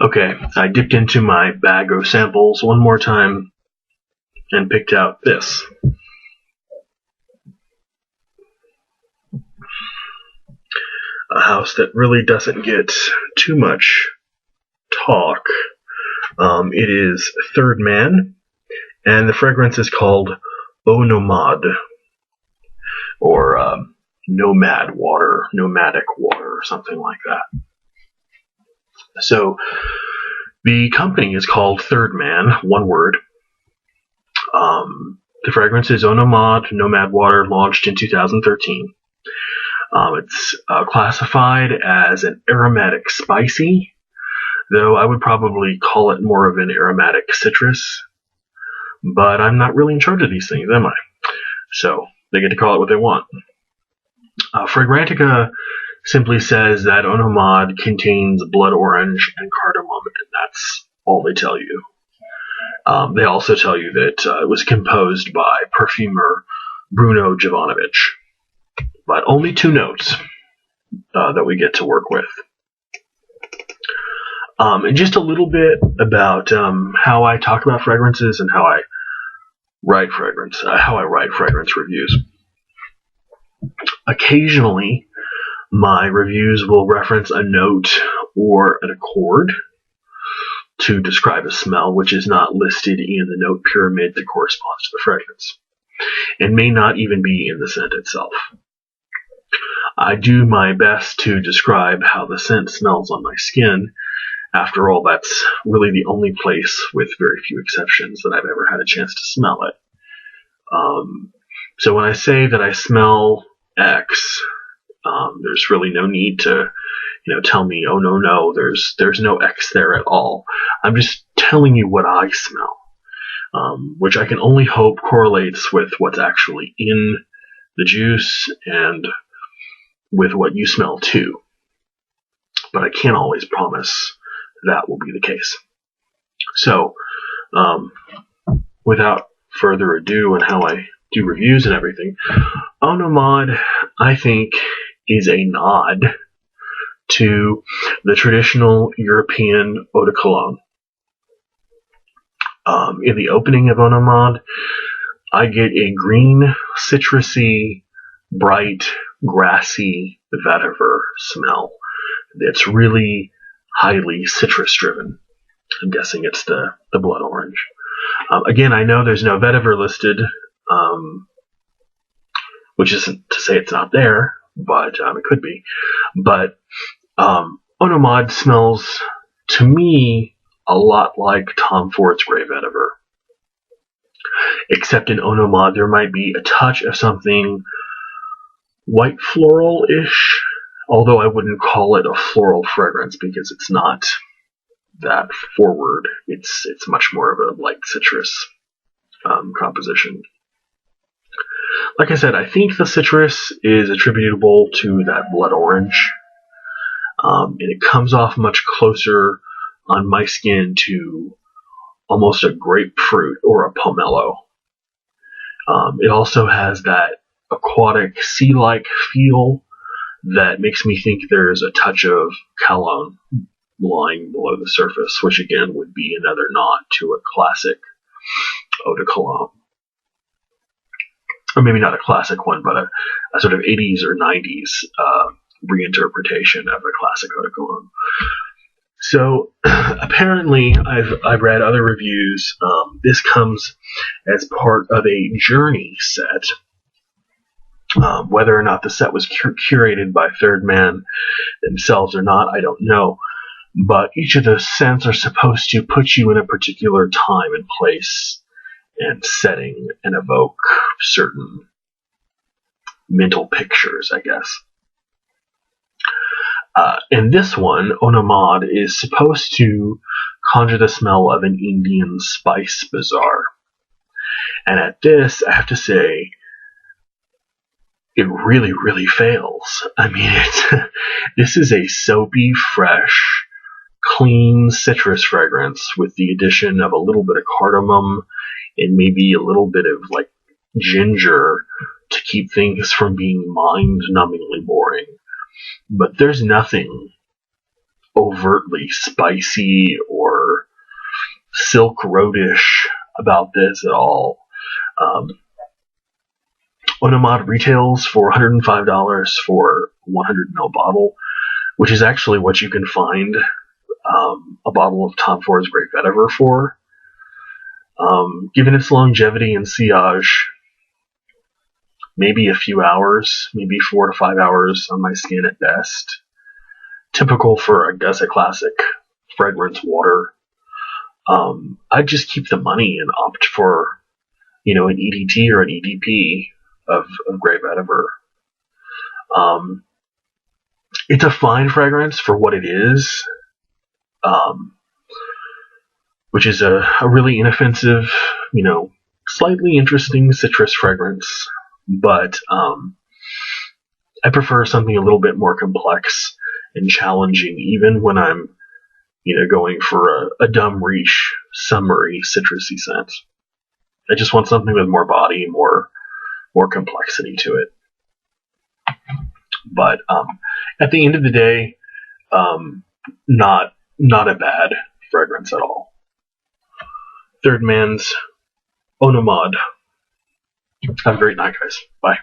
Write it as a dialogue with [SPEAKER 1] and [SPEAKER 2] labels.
[SPEAKER 1] Okay, I dipped into my bag of samples one more time and picked out this. A house that really doesn't get too much talk. It is Thirdman, and the fragrance is called Nomade, or Nomadic water, or something like that. So, the company is called Thirdman, one word. The fragrance is Nomad water, launched in 2013. It's classified as an aromatic spicy, though I would probably call it more of an aromatic citrus. But I'm not really in charge of these things, am I? So they get to call it what they want. Fragrantica simply says that Nomade contains blood orange and cardamom, and that's all they tell you. They also tell you that it was composed by perfumer Bruno Jovanovic. But only 2 notes that we get to work with. And just a little bit about how I talk about fragrances and how I write fragrance reviews. Occasionally, my reviews will reference a note or an accord to describe a smell which is not listed in the note pyramid that corresponds to the fragrance, and may not even be in the scent itself. I do my best to describe how the scent smells on my skin. After all, that's really the only place, with very few exceptions, that I've ever had a chance to smell it. So when I say that I smell X, there's really no need to, tell me, oh no, there's no X there at all. I'm just telling you what I smell, which I can only hope correlates with what's actually in the juice and with what you smell too. But I can't always promise that will be the case. So, without further ado on how I do reviews and everything, Nomade, I think, is a nod to the traditional European eau de cologne. In the opening of Nomade, I get a green, citrusy, bright, grassy vetiver smell that's really highly citrus driven. I'm guessing it's the blood orange. Again, I know there's no vetiver listed, which isn't to say it's not there, but it could be. But Nomade smells, to me, a lot like Tom Ford's Grey Vetiver. Except in Nomade, there might be a touch of something white floral-ish, although I wouldn't call it a floral fragrance because it's not that forward. It's much more of a light citrus composition. Like I said, I think the citrus is attributable to that blood orange, and it comes off much closer on my skin to almost a grapefruit or a pomelo. It also has that aquatic, sea-like feel that makes me think there's a touch of cologne lying below the surface, which again would be another nod to a classic eau de cologne. Or maybe not a classic one, but a sort of 80s or 90s reinterpretation of a classic eau de cologne. So apparently, I've read other reviews. This comes as part of a journey set. Whether or not the set was curated by Thirdman themselves or not, I don't know. But each of the scents are supposed to put you in a particular time and place and setting and evoke certain mental pictures, I guess. And this one, Nomade, is supposed to conjure the smell of an Indian spice bazaar. And at this, I have to say, it really, really fails. I mean, this is a soapy, fresh, clean citrus fragrance with the addition of a little bit of cardamom and maybe a little bit of like ginger to keep things from being mind-numbingly boring. But there's nothing overtly spicy or silk roadish about this at all. Nomade retails for $105 for 100 ml bottle, which is actually what you can find a bottle of Tom Ford's Great Vetiver for. Given its longevity and sillage, maybe a few hours, maybe 4 to 5 hours on my skin at best. Typical for, I guess, a classic fragrance water. I'd just keep the money and opt for, an EDT or an EDP of Great Vetiver. It's a fine fragrance for what it is, which is a really inoffensive, slightly interesting citrus fragrance. But I prefer something a little bit more complex and challenging, even when I'm, going for a dumb reach, summery, citrusy scent. I just want something with more body, more complexity to it. But at the end of the day, not a bad fragrance at all. Thirdman's Nomade. Have a great night, guys. Bye.